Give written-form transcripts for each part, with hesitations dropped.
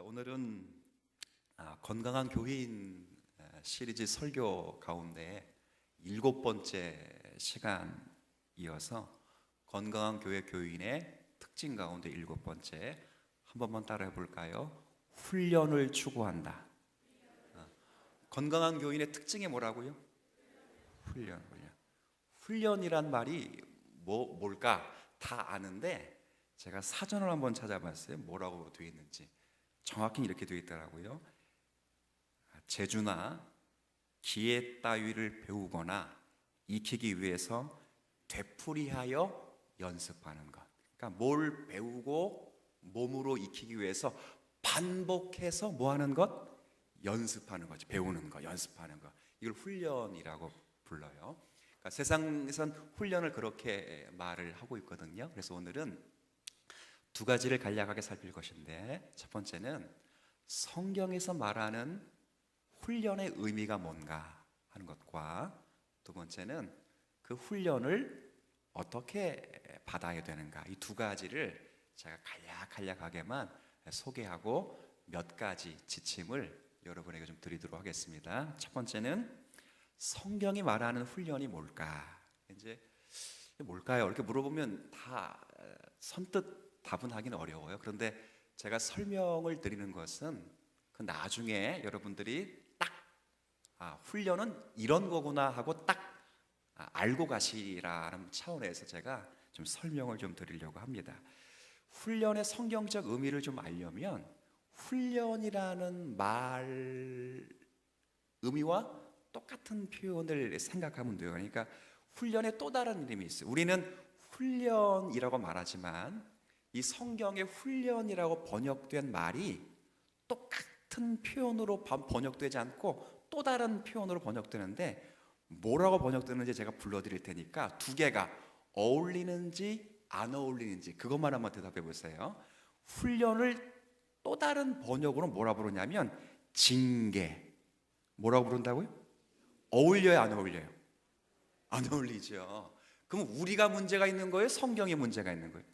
자, 오늘은 건강한 교회인 시리즈 설교 가운데 7번째 시간이어서 건강한 교회 교인의 특징 가운데 7번째 한 번만 따라해 볼까요? 훈련을 추구한다. 건강한 교인의 특징이 뭐라고요? 훈련. 훈련이란 말이 뭘까? 다 아는데 제가 사전을 한번 찾아봤어요. 뭐라고 되어 있는지. 정확히 이렇게 되어 있더라고요. 재주나 기회 따위를 배우거나 익히기 위해서 되풀이하여 연습하는 것. 그러니까 뭘 배우고 몸으로 익히기 위해서 반복해서 뭐 하는 것? 연습하는 거지. 배우는 거, 연습하는 거. 이걸 훈련이라고 불러요. 그러니까 세상에선 훈련을 그렇게 말을 하고 있거든요. 그래서 오늘은 두 가지를 간략하게 살필 것인데, 첫 번째는 성경에서 말하는 훈련의 의미가 뭔가 하는 것과, 두 번째는 그 훈련을 어떻게 받아야 되는가, 이 두 가지를 제가 간략하게만 소개하고 몇 가지 지침을 여러분에게 좀 드리도록 하겠습니다. 첫 번째는 성경이 말하는 훈련이 뭘까? 이제 뭘까요? 이렇게 물어보면 다 선뜻 답은 하기는 어려워요. 그런데 제가 설명을 드리는 것은 그 나중에 여러분들이 딱 훈련은 이런 거구나 하고 딱 알고 가시라는 차원에서 제가 좀 설명을 좀 드리려고 합니다. 훈련의 성경적 의미를 좀 알려면 훈련이라는 말 의미와 똑같은 표현을 생각하면 돼요. 그러니까 훈련의 또 다른 이름이 있어요. 우리는 훈련이라고 말하지만 이 성경의 훈련이라고 번역된 말이 똑같은 표현으로 번역되지 않고 또 다른 표현으로 번역되는데, 뭐라고 번역되는지 제가 불러드릴 테니까 두 개가 어울리는지 안 어울리는지 그것만 한번 대답해 보세요. 훈련을 또 다른 번역으로 뭐라 부르냐면 징계. 뭐라고 부른다고요? 어울려요, 안 어울려요? 안 어울리죠. 그럼 우리가 문제가 있는 거예요? 성경에 문제가 있는 거예요?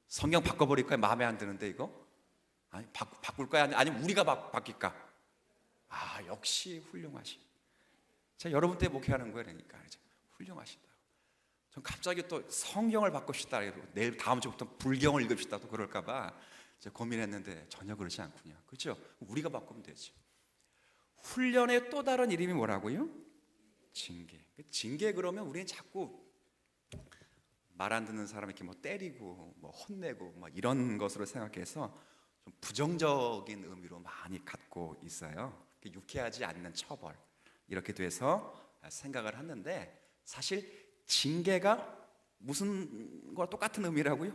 성경 바꿔버릴까요? 마음에 안 드는데 이거? 아니 바꿀까요? 아니면 우리가 바뀔까? 역시 훌륭하시. 제가 여러분 때 목회하는 거예요. 그러니까 훌륭하시다. 전 갑자기 또 성경을 바꿉시다, 내일 다음 주부터 불경을 읽읍시다 또 그럴까봐 고민했는데 전혀 그렇지 않군요. 그렇죠? 우리가 바꾸면 되죠. 훈련의 또 다른 이름이 뭐라고요? 징계. 징계 그러면 우리는 자꾸 말 안 듣는 사람 이렇게 뭐 때리고 뭐 혼내고 뭐 이런 것으로 생각해서 좀 부정적인 의미로 많이 갖고 있어요. 유쾌하지 않는 처벌 이렇게 돼서 생각을 하는데, 사실 징계가 무슨 거와 똑같은 의미라고요?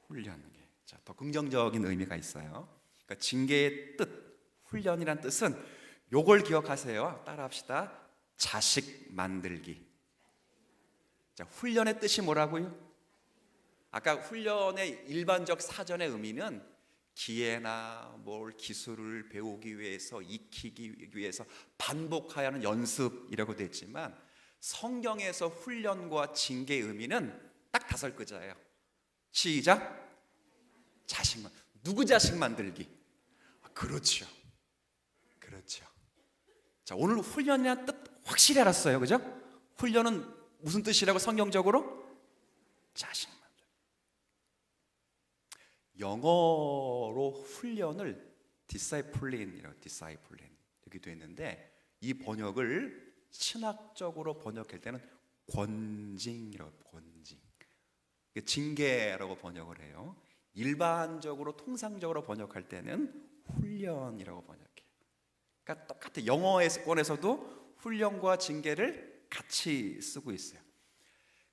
훈련. 자, 더 긍정적인 의미가 있어요. 그러니까 징계의 뜻, 훈련이란 뜻은 요걸 기억하세요. 따라합시다. 자식 만들기. 자, 훈련의 뜻이 뭐라고요? 아까 훈련의 일반적 사전의 의미는 기회나 기술을 배우기 위해서, 익히기 위해서 반복하여 하는 연습이라고 되어 있지만, 성경에서 훈련과 징계의 의미는 딱 5글자예요. 시작. 자식만. 누구 자식 만들기? 그렇죠. 자, 오늘 훈련이라는 뜻 확실히 알았어요. 그죠? 훈련은 무슨 뜻이라고 성경적으로? 자식 만들기. 영어로 훈련을 디사이플린이라고, 이렇게 되어 있는데, 이 번역을 신학적으로 번역할 때는 권징이라고, 징계라고 번역을 해요. 일반적으로 통상적으로 번역할 때는 훈련이라고 번역해요. 그러니까 똑같아. 영어권에서도 훈련과 징계를 같이 쓰고 있어요.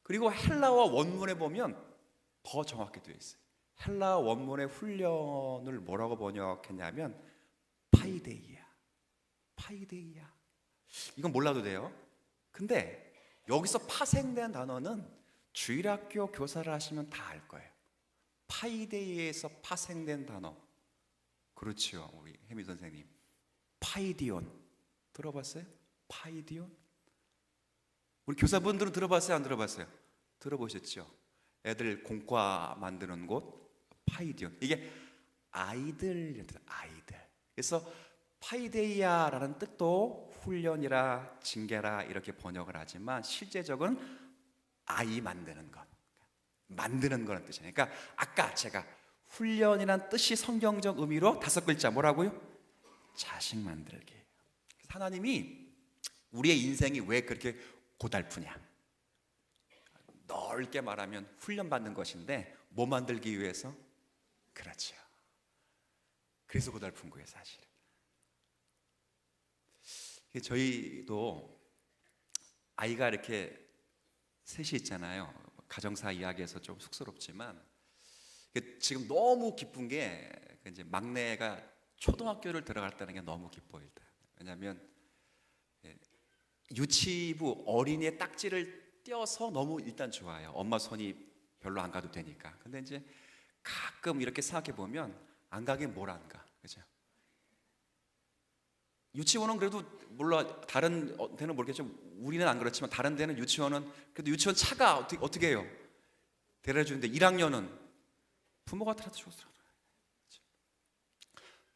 그리고 헬라어 원문에 보면 더 정확히 되어 있어요. 헬라어 원문의 훈련을 뭐라고 번역했냐면 파이데이아. 이건 몰라도 돼요. 근데 여기서 파생된 단어는 주일학교 교사를 하시면 다 알 거예요. 파이데이에서 파생된 단어. 그렇죠, 우리 혜미 선생님. 파이디온 들어봤어요? 파이디온? 우리 교사분들은 들어봤어요, 안 들어봤어요? 들어보셨죠? 애들 공과 만드는 곳 파이디온. 이게 아이들, 아이들. 그래서 파이데이아라는 뜻도 훈련이라 징계라 이렇게 번역을 하지만 실제적은 아이 만드는 것, 만드는 거라는 뜻이에요. 그러니까 아까 제가 훈련이란 뜻이 성경적 의미로 5글자 뭐라고요? 자식 만들기. 하나님이 우리의 인생이 왜 그렇게 고달프냐? 넓게 말하면 훈련받는 것인데 뭐 만들기 위해서? 그렇죠. 그래서 고달픈 거예요, 사실. 저희도 아이가 이렇게 셋이 있잖아요. 가정사 이야기에서 좀 쑥스럽지만 지금 너무 기쁜 게 이제 막내가 초등학교를 들어갔다는 게 너무 기뻐요. 일단. 왜냐하면 유치부 어린이의 딱지를 떼어서 너무 일단 좋아요. 엄마 손이 별로 안 가도 되니까. 근데 이제 가끔 이렇게 생각해 보면 안 가긴 뭘 안 가, 그죠? 유치원은 그래도 몰라 다른 데는 모르겠지만 우리는 안 그렇지만 다른 데는 유치원은 그래도 유치원 차가 어떻게 해요? 데려다 주는데 1학년은 부모가 타다 줬어요.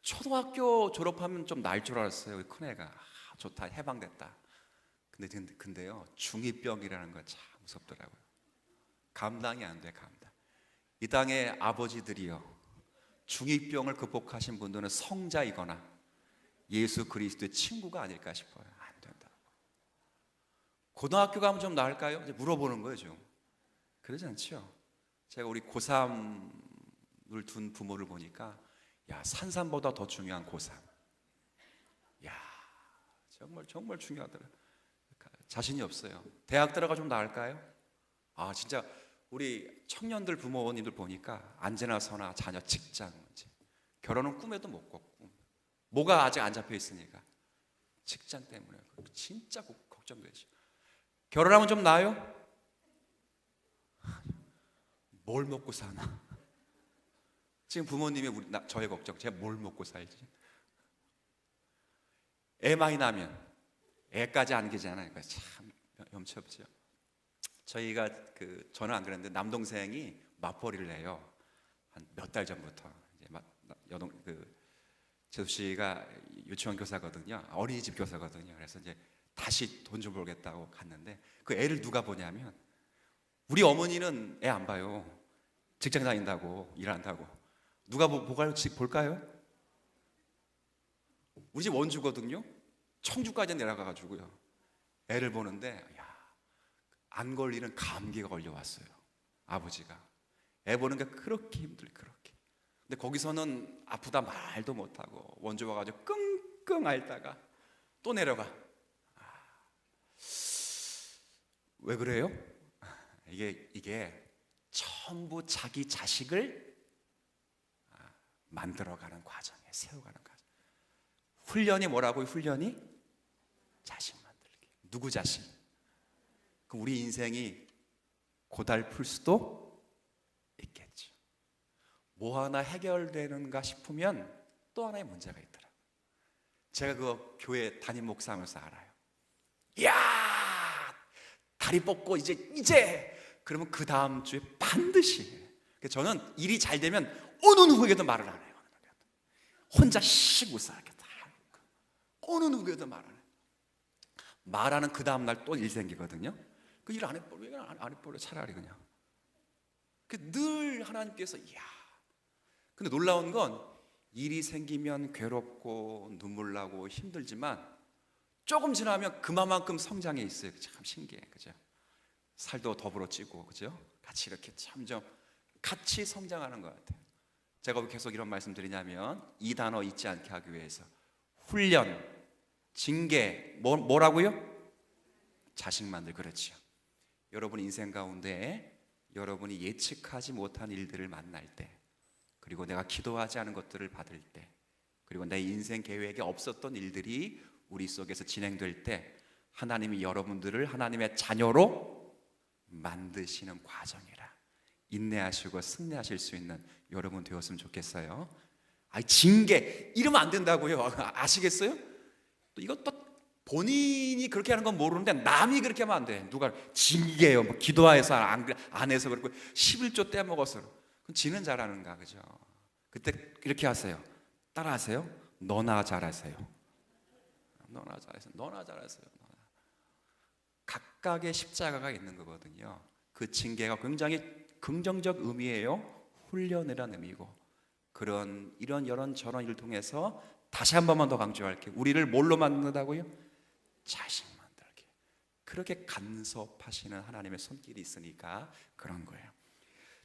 초등학교 졸업하면 좀 나을 줄 알았어요. 우리 큰애가 좋다, 해방됐다. 근데요, 중2병이라는 거 참 무섭더라고요. 감당이 안 돼, 감당. 이 땅의 아버지들이요, 중2병을 극복하신 분들은 성자이거나 예수 그리스도의 친구가 아닐까 싶어요. 안 된다고. 고등학교 가면 좀 나을까요? 이제 물어보는 거예요, 좀. 그러지 않죠. 제가 우리 고3을 둔 부모를 보니까 야, 산삼보다 더 중요한 고3. 야, 정말 중요하더라. 자신이 없어요. 대학 들어가 좀 나을까요? 아, 진짜 우리 청년들 부모님들 보니까 안제나 서나 자녀 직장 문제. 결혼은 꿈에도 못 꿨고 뭐가 아직 안 잡혀 있으니까 직장 때문에 진짜 걱정되죠. 결혼하면 좀 나아요? 뭘 먹고 사나? 지금 부모님이 저의 걱정. 제가 뭘 먹고 살지? 애 많이 나면 애까지 안기잖아요. 그러니까 참 염치 없죠. 저희가 저는 안 그랬는데 남동생이 맞벌이를 해요. 한 몇 달 전부터. 이제 재수 씨가 유치원 교사거든요. 어린이집 교사거든요. 그래서 이제 다시 돈 좀 벌겠다고 갔는데 그 애를 누가 보냐면 우리 어머니는 애 안 봐요. 직장 다닌다고 일한다고. 누가 볼까요? 우리 집 원주거든요. 청주까지 내려가가지고요. 애를 보는데 안 걸리는 감기가 걸려왔어요. 아버지가. 애 보는 게 그렇게 힘들어요. 그렇게. 근데 거기서는 아프다 말도 못하고 원주 와가지고 끙끙 앓다가 또 내려가. 왜 그래요? 이게 전부 자기 자식을 만들어가는 과정이에요. 세워가는 과정. 훈련이 뭐라고요? 훈련이 자식 만들기. 누구 자식? 그럼 우리 인생이 고달플 수도 있겠죠. 뭐 하나 해결되는가 싶으면 또 하나의 문제가 있더라고요. 제가 그 교회 담임 목사하면서 알아요. 이야, 다리 뻗고 이제 그러면 그 다음 주에 반드시. 저는 일이 잘 되면 어느 누구에게도 말을 안 해요. 혼자 씩 웃어 이렇게 다. 어느 누구에게도 말 안 해요. 말하는 그 다음 날 또 일 생기거든요. 그 일 안 해버려 차라리 그냥. 늘 하나님께서 이야. 근데 놀라운 건 일이 생기면 괴롭고 눈물 나고 힘들지만 조금 지나면 그만큼 성장해 있어요. 참 신기해, 그죠? 살도 더불어 찌고, 그죠? 같이 이렇게 점점 같이 성장하는 것 같아요. 제가 왜 계속 이런 말씀 드리냐면 이 단어 잊지 않게 하기 위해서 훈련, 징계, 뭐라고요? 자식 만들. 그렇죠. 여러분 인생 가운데 여러분이 예측하지 못한 일들을 만날 때, 그리고 내가 기도하지 않은 것들을 받을 때, 그리고 내 인생 계획에 없었던 일들이 우리 속에서 진행될 때 하나님이 여러분들을 하나님의 자녀로 만드시는 과정이라 인내하시고 승리하실 수 있는 여러분 되었으면 좋겠어요. 징계 이러면 안 된다고요. 아시겠어요? 또 이것도 본인이 그렇게 하는 건 모르는데 남이 그렇게 하면 안 돼. 누가 징계요? 뭐 기도해서 안 해서 그렇고 11조 떼먹어서 그럼 지는 잘하는가, 그죠? 그때 이렇게 하세요. 따라하세요. 너나 잘하세요. 너나 잘하세요. 너나 잘하세요. 각각의 십자가가 있는 거거든요. 그 징계가 굉장히 긍정적 의미예요. 훈련이라는 의미고, 이런 저런 일을 통해서 다시 한 번만 더 강조할게요. 우리를 뭘로 만든다고요? 자식 만들게. 그렇게 간섭하시는 하나님의 손길이 있으니까 그런 거예요.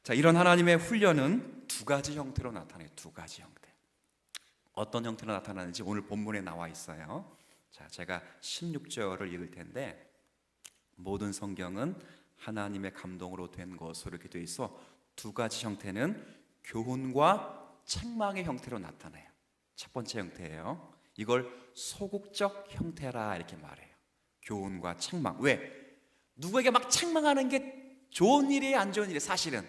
자, 이런 하나님의 훈련은 두 가지 형태로 나타나요. 두 가지 형태. 어떤 형태로 나타나는지 오늘 본문에 나와 있어요. 자, 제가 16절을 읽을 텐데, 모든 성경은 하나님의 감동으로 된 것으로 이렇게 되어 있어 두 가지 형태는 교훈과 책망의 형태로 나타나요. 첫 번째 형태예요. 이걸 소극적 형태라 이렇게 말해요. 교훈과 책망. 왜? 누구에게 막 책망하는 게 좋은 일이에요, 안 좋은 일이에요? 사실은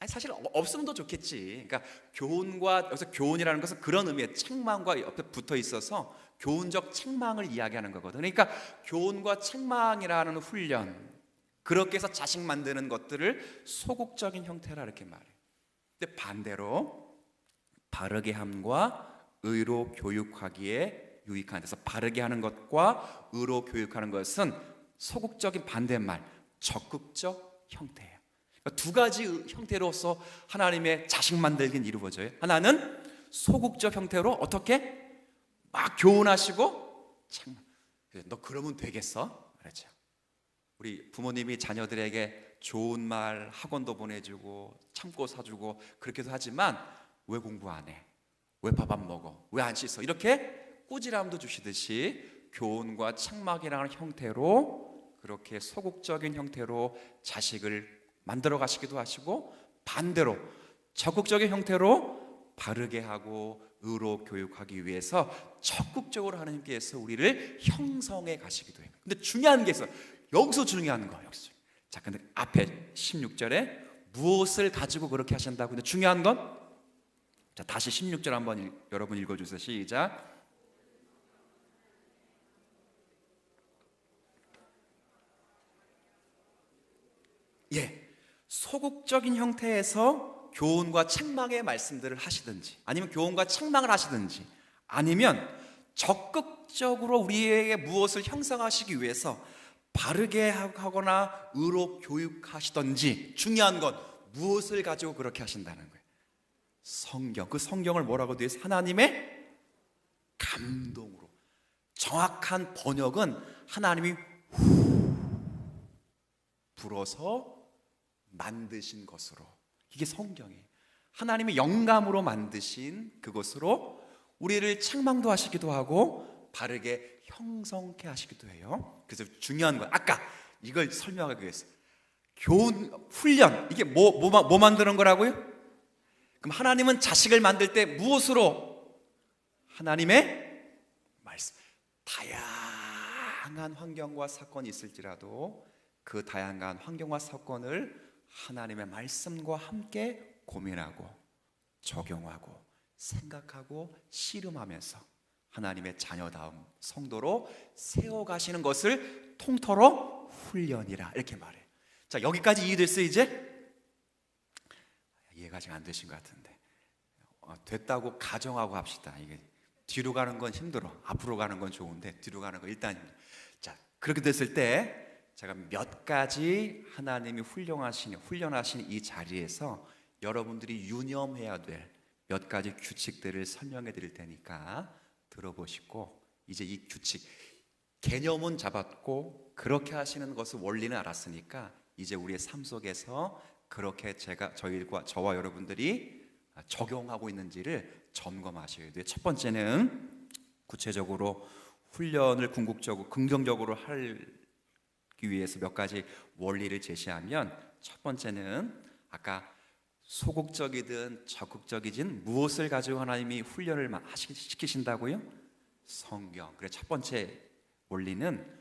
사실 없으면 더 좋겠지. 그러니까 교훈과, 여기서 교훈이라는 것은 그런 의미의 책망과 옆에 붙어 있어서 교훈적 책망을 이야기하는 거거든요. 그러니까 교훈과 책망이라는 훈련, 그렇게 해서 자식 만드는 것들을 소극적인 형태라 이렇게 말해요. 근데 반대로 바르게 함과 의로 교육하기에 유익한 데서, 바르게 하는 것과 의로 교육하는 것은 소극적인 반대말, 적극적 형태예요. 그러니까 두 가지 형태로서 하나님의 자식 만들기는 이루어져요. 하나는 소극적 형태로 어떻게 막 교훈하시고, 너 그러면 되겠어? 그렇죠. 우리 부모님이 자녀들에게 좋은 말, 학원도 보내주고 참고 사주고 그렇게도 하지만 왜 공부 안 해? 왜 밥 안 먹어? 왜 안 씻어? 이렇게 꾸지람도 주시듯이 교훈과 책망이라는 형태로, 그렇게 소극적인 형태로 자식을 만들어 가시기도 하시고, 반대로 적극적인 형태로 바르게 하고 의로 교육하기 위해서 적극적으로 하나님께서 우리를 형성해 가시기도 해요. 근데 중요한 게 있어요. 여기서 중요한 거예요. 자, 근데 앞에 16절에 무엇을 가지고 그렇게 하신다고. 근데 중요한 건, 자, 다시 16절 한번 여러분 읽어주세요. 시작. 예, 소극적인 형태에서 교훈과 책망의 말씀들을 하시든지, 아니면 교훈과 책망을 하시든지, 아니면 적극적으로 우리에게 무엇을 형성하시기 위해서 바르게 하거나 의로 교육하시든지, 중요한 건 무엇을 가지고 그렇게 하신다는 거예요. 성경. 그 성경을 뭐라고 되어 있어요? 하나님의 감동으로. 정확한 번역은 하나님이 불어서 만드신 것으로. 이게 성경이에요. 하나님의 영감으로 만드신 그것으로 우리를 책망도 하시기도 하고 바르게 형성케 하시기도 해요. 그래서 중요한 건, 아까 이걸 설명하기 위해서 교훈, 훈련, 이게 뭐 만드는 거라고요? 그럼 하나님은 자식을 만들 때 무엇으로? 하나님의 말씀. 다양한 환경과 사건이 있을지라도 그 다양한 환경과 사건을 하나님의 말씀과 함께 고민하고 적용하고 생각하고 씨름하면서 하나님의 자녀다움 성도로 세워가시는 것을 통틀어 훈련이라 이렇게 말해요. 자, 여기까지 이해됐어요? 이제? 이해가 아직 안 되신 것 같은데, 됐다고 가정하고 합시다. 이게 뒤로 가는 건 힘들어. 앞으로 가는 건 좋은데 뒤로 가는 건 일단. 자, 그렇게 됐을 때 제가 몇 가지 하나님이 훈련하신 이 자리에서 여러분들이 유념해야 될 몇 가지 규칙들을 설명해 드릴 테니까 들어보시고, 이제 이 규칙 개념은 잡았고 그렇게 하시는 것을 원리는 알았으니까 이제 우리의 삶 속에서 그렇게 저와 여러분들이 적용하고 있는지를 점검하셔야 돼요. 첫 번째는 구체적으로 훈련을 궁극적으로 긍정적으로 하기 위해서 몇 가지 원리를 제시하면, 첫 번째는 아까 소극적이든 적극적이든 무엇을 가지고 하나님이 훈련을 시키신다고요? 성경. 그래, 첫 번째 원리는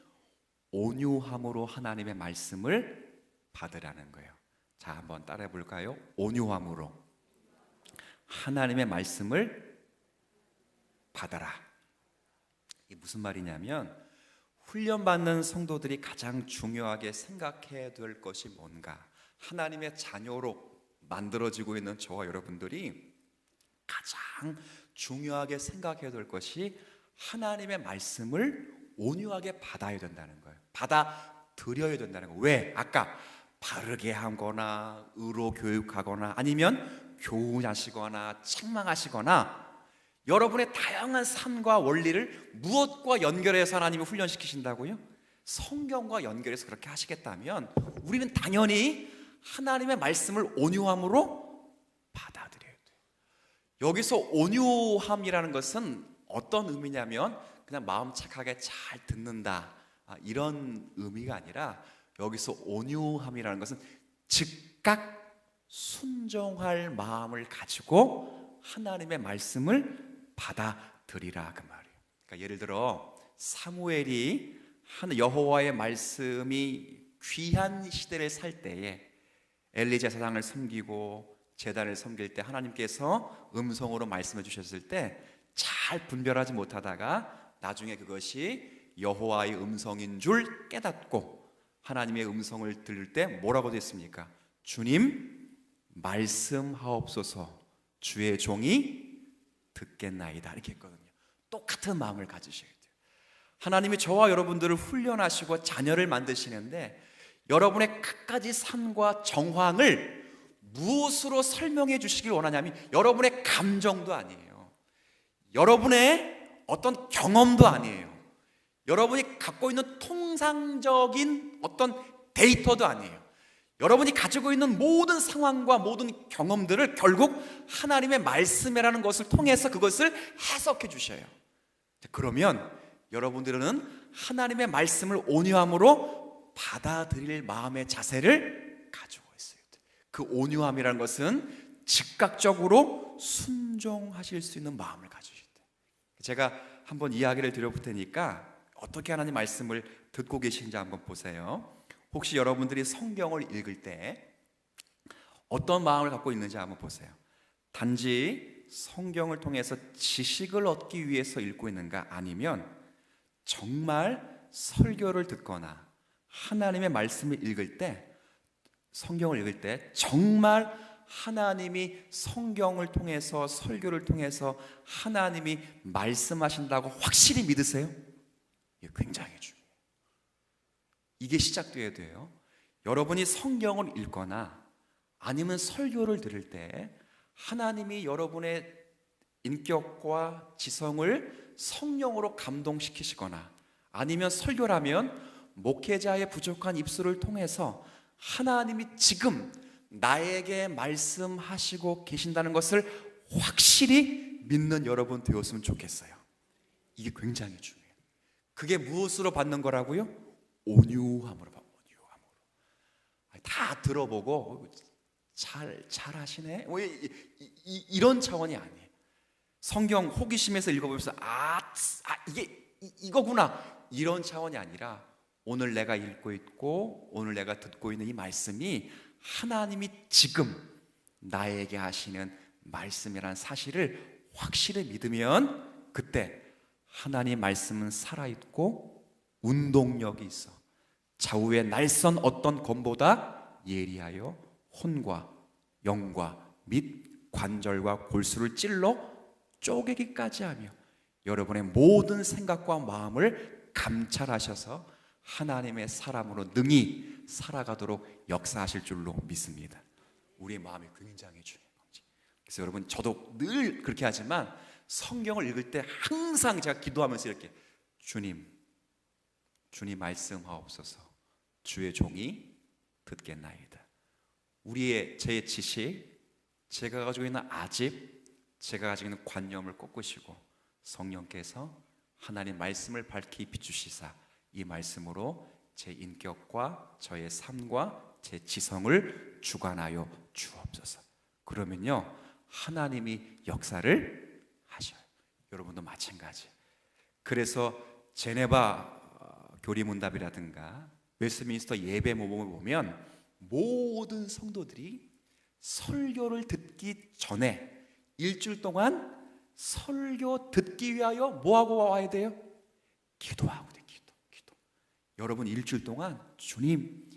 온유함으로 하나님의 말씀을 받으라는 거예요. 자, 한번 따라해 볼까요? 온유함으로 하나님의 말씀을 받아라. 이게 무슨 말이냐면, 훈련받는 성도들이 가장 중요하게 생각해야 될 것이 뭔가, 하나님의 자녀로 만들어지고 있는 저와 여러분들이 가장 중요하게 생각해야 될 것이 하나님의 말씀을 온유하게 받아야 된다는 거예요. 받아들여야 된다는 거예요. 왜? 아까 바르게 하거나 의로 교육하거나 아니면 교훈하시거나 책망하시거나 여러분의 다양한 삶과 원리를 무엇과 연결해서 하나님이 훈련시키신다고요? 성경과 연결해서 그렇게 하시겠다면 우리는 당연히 하나님의 말씀을 온유함으로 받아들여야 돼요. 여기서 온유함이라는 것은 어떤 의미냐면 그냥 마음 착하게 잘 듣는다 이런 의미가 아니라 여기서 온유함이라는 것은 즉각 순종할 마음을 가지고 하나님의 말씀을 받아들이라 그 말이에요. 그러니까 예를 들어 사무엘이 여호와의 말씀이 귀한 시대를 살 때에 엘리 제사장을 섬기고 제단을 섬길 때 하나님께서 음성으로 말씀해 주셨을 때 잘 분별하지 못하다가 나중에 그것이 여호와의 음성인 줄 깨닫고 하나님의 음성을 들을 때 뭐라고 됐습니까? 주님 말씀하옵소서 주의 종이 듣겠나이다 이렇게 했거든요. 똑같은 마음을 가지셔야 돼요. 하나님이 저와 여러분들을 훈련하시고 자녀를 만드시는데 여러분의 갖가지 삶과 정황을 무엇으로 설명해 주시길 원하냐면 여러분의 감정도 아니에요. 여러분의 어떤 경험도 아니에요. 여러분이 갖고 있는 통상적인 어떤 데이터도 아니에요. 여러분이 가지고 있는 모든 상황과 모든 경험들을 결국 하나님의 말씀이라는 것을 통해서 그것을 해석해 주셔요. 그러면 여러분들은 하나님의 말씀을 온유함으로 받아들일 마음의 자세를 가지고 있어요. 그 온유함이라는 것은 즉각적으로 순종하실 수 있는 마음을 가지셔야 돼요. 제가 한번 이야기를 드려볼 테니까 어떻게 하나님 말씀을 듣고 계신지 한번 보세요. 혹시 여러분들이 성경을 읽을 때 어떤 마음을 갖고 있는지 한번 보세요. 단지 성경을 통해서 지식을 얻기 위해서 읽고 있는가 아니면 정말 설교를 듣거나 하나님의 말씀을 읽을 때 성경을 읽을 때 정말 하나님이 성경을 통해서 설교를 통해서 하나님이 말씀하신다고 확실히 믿으세요? 이게 굉장히 중요해요. 이게 시작돼야 돼요. 여러분이 성경을 읽거나 아니면 설교를 들을 때 하나님이 여러분의 인격과 지성을 성령으로 감동시키시거나 아니면 설교라면 목회자의 부족한 입술을 통해서 하나님이 지금 나에게 말씀하시고 계신다는 것을 확실히 믿는 여러분 되었으면 좋겠어요. 이게 굉장히 중요해요. 그게 무엇으로 받는 거라고요? 온유함으로 받는 거예요. 온유함으로. 다 들어보고 잘 하시네. 이런 차원이 아니에요. 성경 호기심에서 읽어보면서 이게 이거구나 이런 차원이 아니라 오늘 내가 읽고 있고 오늘 내가 듣고 있는 이 말씀이 하나님이 지금 나에게 하시는 말씀이라는 사실을 확실히 믿으면 그때 하나님 말씀은 살아있고 운동력이 있어 좌우의 날선 어떤 검보다 예리하여 혼과 영과 및 관절과 골수를 찔러 쪼개기까지 하며 여러분의 모든 생각과 마음을 감찰하셔서 하나님의 사람으로 능히 살아가도록 역사하실 줄로 믿습니다. 우리의 마음이 굉장히 중요한 거지. 그래서 여러분 저도 늘 그렇게 하지만 성경을 읽을 때 항상 제가 기도하면서 이렇게 주님 말씀하옵소서 주의 종이 듣겠나이다. 제 지식, 제가 가지고 있는 아집, 제가 가지고 있는 관념을 꺾으시고 성령께서 하나님 말씀을 밝히 비추시사 이 말씀으로 제 인격과 저의 삶과 제 지성을 주관하여 주옵소서. 그러면요 하나님이 역사를 하셔요. 여러분도 마찬가지. 그래서 제네바 교리문답이라든가 웨스트민스터 예배 모범을 보면 모든 성도들이 설교를 듣기 전에 일주일 동안 설교 듣기 위하여 뭐하고 와야 돼요? 기도하고 돼요. 기도. 여러분 일주일 동안 주님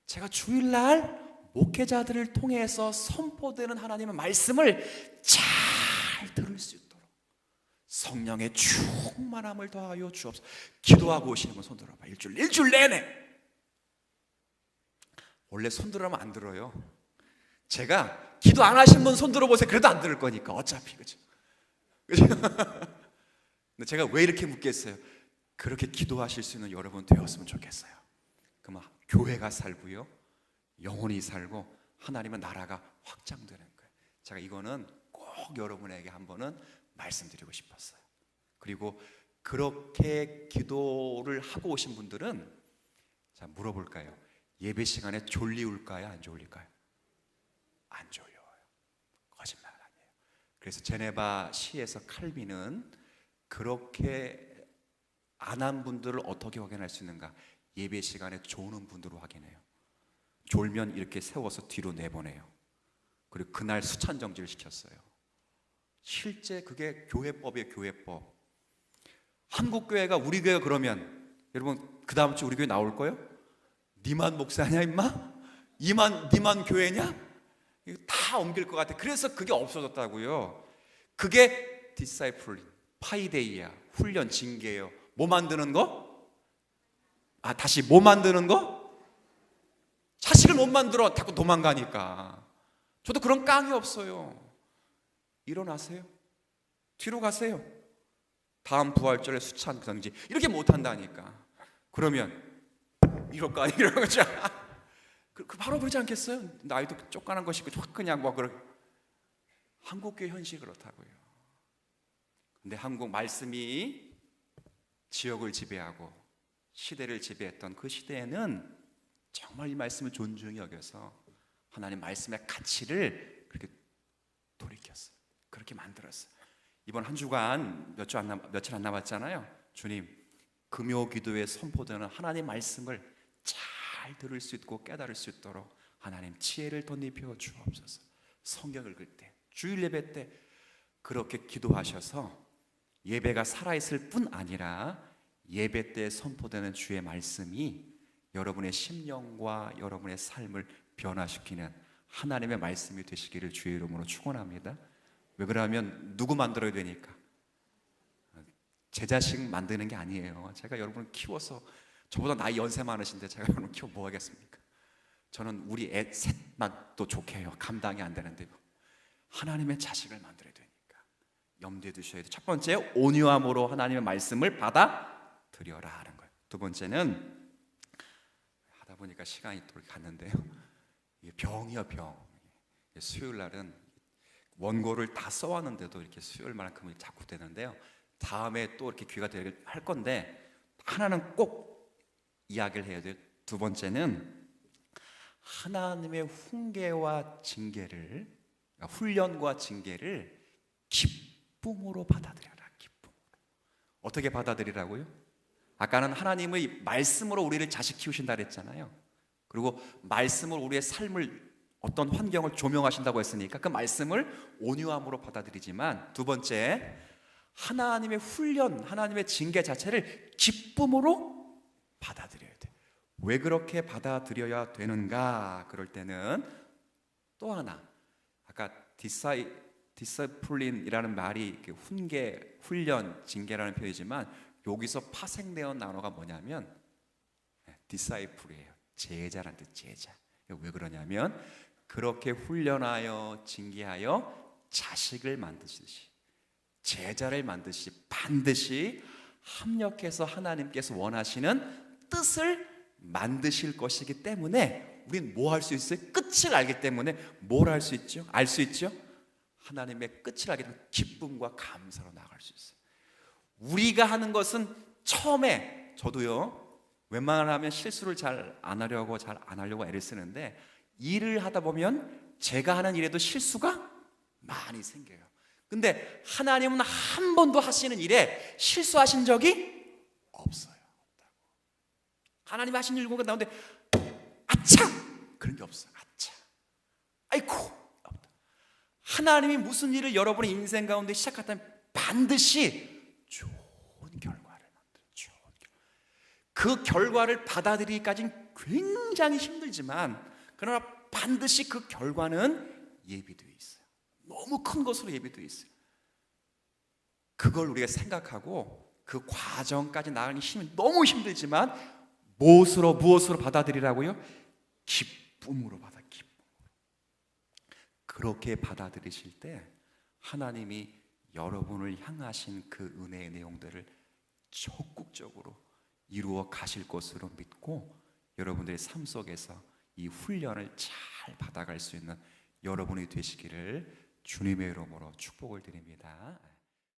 제가 주일날 목회자들을 통해서 선포되는 하나님의 말씀을 잘 성령의 충만함을 더하여 주옵소서. 기도하고 오시는 분 손 들어봐. 일주일 내내. 원래 손 들으면 안 들어요. 제가 기도 안 하신 분 손 들어보세요. 그래도 안 들을 거니까 어차피. 그죠? 근데 제가 왜 이렇게 묻겠어요? 그렇게 기도하실 수 있는 여러분 되었으면 좋겠어요. 그럼 교회가 살고요, 영혼이 살고 하나님의 나라가 확장되는 거예요. 제가 이거는 꼭 여러분에게 한번은 말씀드리고 싶었어요. 그리고 그렇게 기도를 하고 오신 분들은 자, 물어볼까요? 예배 시간에 졸리울까요? 안 졸릴까요? 안 졸려요. 거짓말 아니에요. 그래서 제네바 시에서 칼빈은 그렇게 안 한 분들을 어떻게 확인할 수 있는가? 예배 시간에 조는 분들로 확인해요. 졸면 이렇게 세워서 뒤로 내보내요. 그리고 그날 수찬 정지를 시켰어요. 실제 그게 교회법이에요. 교회법. 한국 교회가 우리 교회가 그러면 여러분 그 다음 주 우리 교회 나올 거예요? 니만 목사냐 임마? 니만 교회냐? 이거 다 옮길 것 같아. 그래서 그게 없어졌다고요. 그게 디사이플링, 파이데이야, 훈련, 징계예요. 뭐 만드는 거? 다시 뭐 만드는 거? 자식을 못 만들어. 자꾸 도망가니까. 저도 그런 깡이 없어요. 일어나세요. 뒤로 가세요. 다음 부활절에 수찬 그런지 이렇게 못한다니까. 그러면 이럴 거 아니에요. 이런 거죠. 바로 그러지 않겠어요? 나이도 쫓겨난 것이고 확 그냥 뭐 그런. 한국교회 현실이 그렇다고요. 근데 한국 말씀이 지역을 지배하고 시대를 지배했던 그 시대에는 정말 이 말씀을 존중히 여겨서 하나님 말씀의 가치를 그렇게 돌이켰어요. 그렇게 만들었어요. 이번 한 주간 며칠 안 남았잖아요. 주님, 금요 기도에 선포되는 하나님 말씀을 잘 들을 수 있고 깨달을 수 있도록 하나님 지혜를 덧입혀 주옵소서. 성경 읽을 때, 주일 예배 때 그렇게 기도하셔서 예배가 살아있을 뿐 아니라 예배 때 선포되는 주의 말씀이 여러분의 심령과 여러분의 삶을 변화시키는 하나님의 말씀이 되시기를 주의 이름으로 축원합니다. 왜 그러냐면 누구 만들어야 되니까. 제 자식 만드는 게 아니에요. 제가 여러분을 키워서 저보다 나이 연세 많으신데 제가 여러분 키워 뭐 하겠습니까? 저는 우리 애 셋만 또 좋게 해요. 감당이 안 되는데 하나님의 자식을 만들어야 되니까 염두에 두셔야 돼요. 첫 번째, 온유함으로 하나님의 말씀을 받아들여라 하는 거예요. 두 번째는 하다 보니까 시간이 또 갔는데요. 이게 병이요, 병. 수요일 날은 원고를 다 써왔는데도 이렇게 수요일만큼은 자꾸 되는데요. 다음에 또 이렇게 기회가 할 건데 하나는 꼭 이야기를 해야 돼요. 두 번째는 하나님의 훈계와 징계를, 훈련과 징계를 기쁨으로 받아들여라. 기쁨으로. 어떻게 받아들이라고요? 아까는 하나님의 말씀으로 우리를 자식 키우신다 그랬잖아요. 그리고 말씀으로 우리의 삶을 어떤 환경을 조명하신다고 했으니까 그 말씀을 온유함으로 받아들이지만 두 번째, 하나님의 훈련, 하나님의 징계 자체를 기쁨으로 받아들여야 돼. 왜 그렇게 받아들여야 되는가? 그럴 때는 또 하나, 아까 디스플린이라는 말이 훈계, 훈련, 징계라는 표현이지만 여기서 파생되어 단어가 뭐냐면 디사이플이에요. 제자라는 뜻, 제자. 왜 그러냐면 그렇게 훈련하여 징계하여 자식을 만드시듯이 제자를 만드시 반드시 합력해서 하나님께서 원하시는 뜻을 만드실 것이기 때문에 우린 뭐 할 수 있어요? 끝을 알기 때문에 뭘 할 수 있죠? 알 수 있죠? 하나님의 끝을 알게 되면 기쁨과 감사로 나아갈 수 있어요. 우리가 하는 것은 처음에 저도요 웬만하면 실수를 잘 안 하려고 애를 쓰는데 일을 하다 보면 제가 하는 일에도 실수가 많이 생겨요. 근데 하나님은 한 번도 하시는 일에 실수하신 적이 없어요. 하나님 하신 일 가운데 아차! 그런 게 없어요. 아차! 아이고! 없다. 하나님이 무슨 일을 여러분의 인생 가운데 시작했다면 반드시 좋은 결과를 만들어요. 좋은 결과. 그 결과를 받아들이기까지는 굉장히 힘들지만 그러나 반드시 그 결과는 예비되어 있어요. 너무 큰 것으로 예비되어 있어요. 그걸 우리가 생각하고 그 과정까지 나가는 힘이 너무 힘들지만 무엇으로 받아들이라고요? 기쁨으로 기쁨. 그렇게 받아들이실 때 하나님이 여러분을 향하신 그 은혜의 내용들을 적극적으로 이루어 가실 것으로 믿고 여러분들의 삶 속에서 이 훈련을 잘 받아갈 수 있는 여러분이 되시기를 주님의 이름으로 축복을 드립니다.